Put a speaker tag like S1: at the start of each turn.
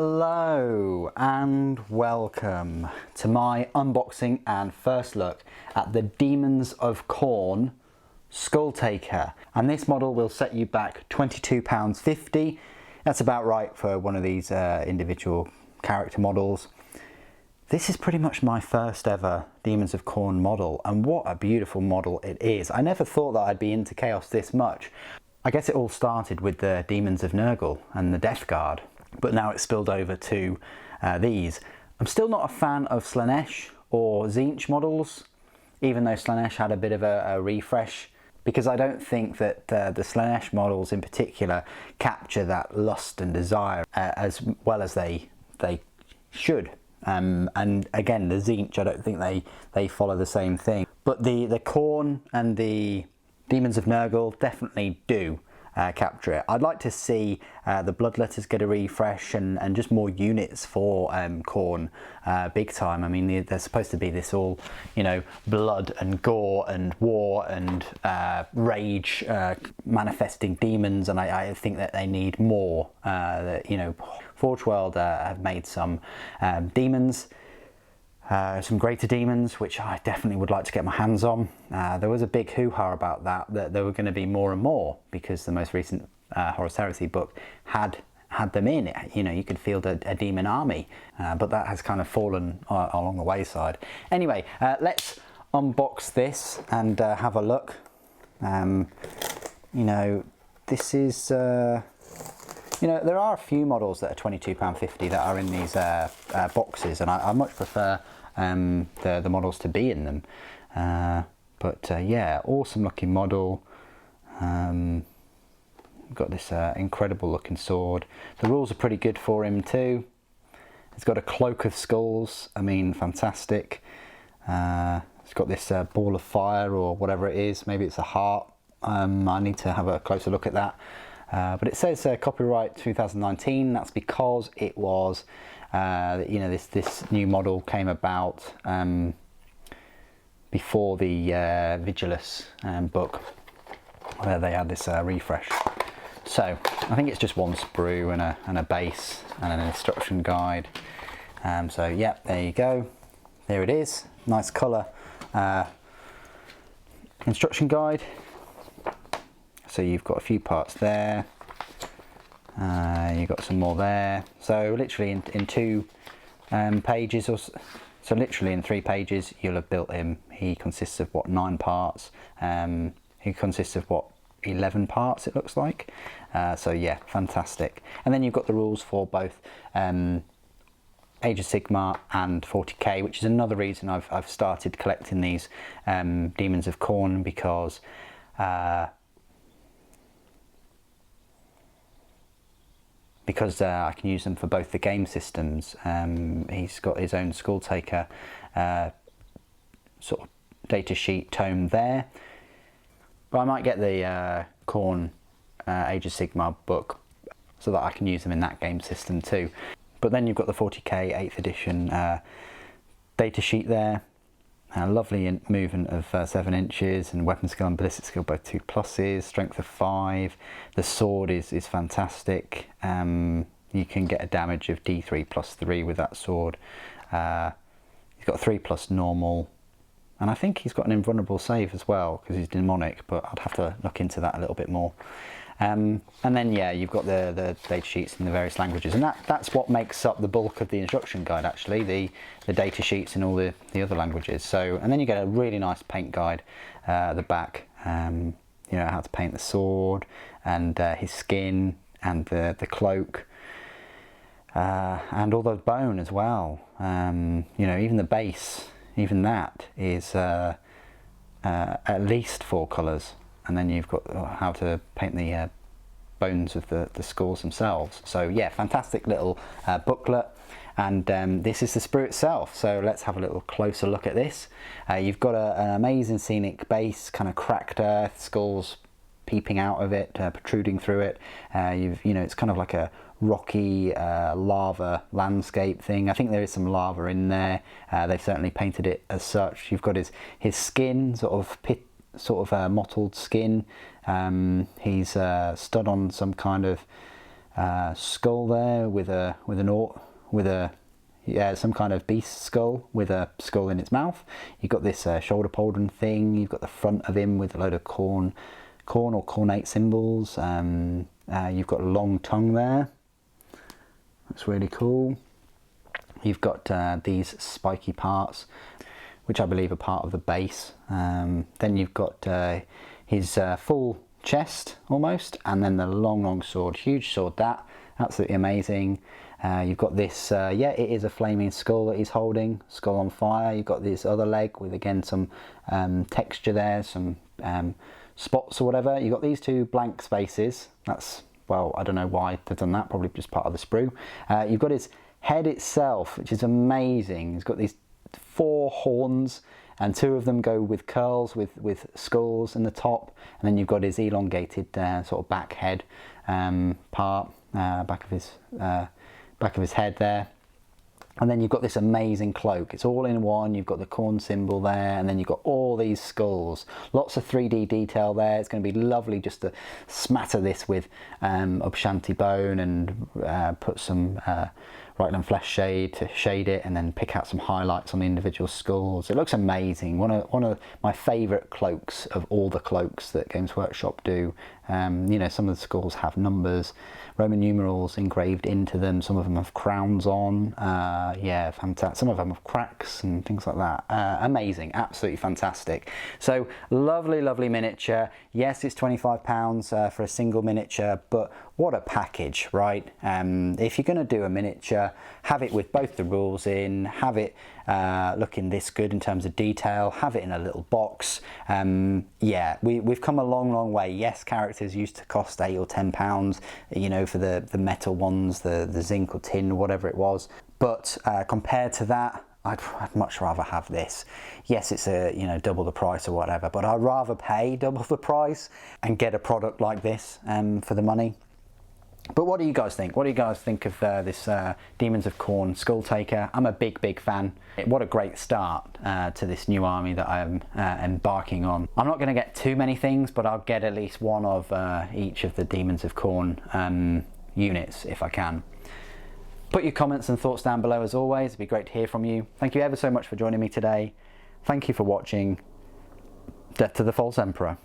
S1: Hello and welcome to my unboxing and first look at the Daemons of Khorne Skulltaker, and this model will set you back £22.50. That's about right for one of these individual character models. This is pretty much my first ever Daemons of Khorne model, and what a beautiful model it is. I never thought that I'd be into Chaos this much. I guess it all started with the Demons of Nurgle and the Death Guard, but now it's spilled over to these. I'm still not a fan of Slaanesh or Tzeentch models, even though Slaanesh had a bit of a refresh, because I don't think that the Slaanesh models in particular capture that lust and desire as well as they should. And again, the Tzeentch, I don't think they follow the same thing. But the Khorne and the Demons of Nurgle definitely do capture it. I'd like to see the Bloodletters get a refresh and just more units for Khorne big time. I mean, they're supposed to be this all, you know, blood and gore and war and rage manifesting demons, and I think that they need more. You know, Forge World have made some demons, some greater demons, which I definitely would like to get my hands on. There was a big hoo-ha about that there were going to be more and more, because the most recent Horus Heresy book had them in it. You know, you could field a demon army, but that has kind of fallen along the wayside. Anyway, let's unbox this and have a look. You know, this is you know, there are a few models that are £22.50 that are in these boxes, and I much prefer the models to be in them. But yeah, awesome looking model. Got this incredible looking sword. The rules are pretty good for him too. It's got a cloak of skulls. I mean, fantastic. It's got this ball of fire or whatever it is. Maybe it's a heart. I need to have a closer look at that. But it says copyright 2019. That's because it was, you know, this new model came about before the Vigilus book, where they had this refresh. So I think it's just one sprue and a base and an instruction guide. So yeah, there you go. There it is. Nice colour instruction guide. So you've got a few parts there, you've got some more there. So literally in two pages, or so literally in 3 pages, you'll have built him. He consists of what, 9 parts? He consists of what, 11 parts it looks like. So yeah, fantastic. And then you've got the rules for both Age of Sigmar and 40k, which is another reason I've started collecting these Demons of Khorne, because I can use them for both the game systems. He's got his own Skulltaker sort of data sheet tome there, but I might get the Khorne Age of Sigmar book so that I can use them in that game system too. But then you've got the 40k 8th edition data sheet there. Lovely movement of 7 inches, and weapon skill and ballistic skill both 2+, strength of 5. The sword is fantastic. You can get a damage of D3+3 with that sword. He's got 3+ normal, and I think he's got an invulnerable save as well because he's demonic, but I'd have to look into that a little bit more. And then yeah, you've got the data sheets in the various languages, and that's what makes up the bulk of the instruction guide actually, the data sheets in all the other languages. So, and then you get a really nice paint guide at the back, you know, how to paint the sword and his skin and the cloak, and all the bone as well. You know, even the base, even that is at least 4 colours. And then you've got how to paint the bones of the skulls themselves. So yeah, fantastic little booklet. And this is the sprue itself. So let's have a little closer look at this. You've got an amazing scenic base, kind of cracked earth, skulls peeping out of it, protruding through it. You know, it's kind of like a rocky lava landscape thing. I think there is some lava in there. They've certainly painted it as such. You've got his skin, sort of mottled skin. He's stood on some kind of skull there with some kind of beast skull with a skull in its mouth. You've got this shoulder pauldron thing. You've got the front of him with a load of Khorne or Khornate symbols. You've got a long tongue there. That's really cool. You've got these spiky parts, which I believe are part of the base. Then you've got his full chest almost, and then the long sword, huge sword, that absolutely amazing. You've got this, yeah, it is a flaming skull that he's holding, skull on fire. You've got this other leg with again some texture there, some spots or whatever. You've got these two blank spaces. That's, well, I don't know why they've done that, probably just part of the sprue. You've got his head itself, which is amazing. He's got these 4 horns, and 2 of them go with curls with skulls in the top, and then you've got his elongated sort of back head part, back of his head there. And then you've got this amazing cloak. It's all in one. You've got the Khorne symbol there, and then you've got all these skulls. Lots of 3D detail there. It's going to be lovely just to smatter this with Ubshanti bone and put some Reikland flesh shade to shade it, and then pick out some highlights on the individual skulls. It looks amazing. One of my favourite cloaks of all the cloaks that Games Workshop do. You know, some of the skulls have numbers, Roman numerals engraved into them. Some of them have crowns on. Yeah, fantastic. Some of them have cracks and things like that. Amazing, absolutely fantastic. So lovely miniature. Yes, it's £25 for a single miniature, but what a package, right? If you're going to do a miniature, have it with both the rules in, have it looking this good in terms of detail, have it in a little box. Yeah, we've come a long way. Yes, characters used to cost £8 or £10, you know, for the metal ones, the zinc or tin or whatever it was. But compared to that, I'd much rather have this. Yes, it's you know, double the price or whatever, but I'd rather pay double the price and get a product like this for the money. But what do you guys think? What do you guys think of this Daemons of Khorne Skulltaker? I'm a big fan. What a great start to this new army that I'm embarking on. I'm not going to get too many things, but I'll get at least one of each of the Daemons of Khorne units if I can. Put your comments and thoughts down below as always. It'd be great to hear from you. Thank you ever so much for joining me today. Thank you for watching. Death to the False Emperor.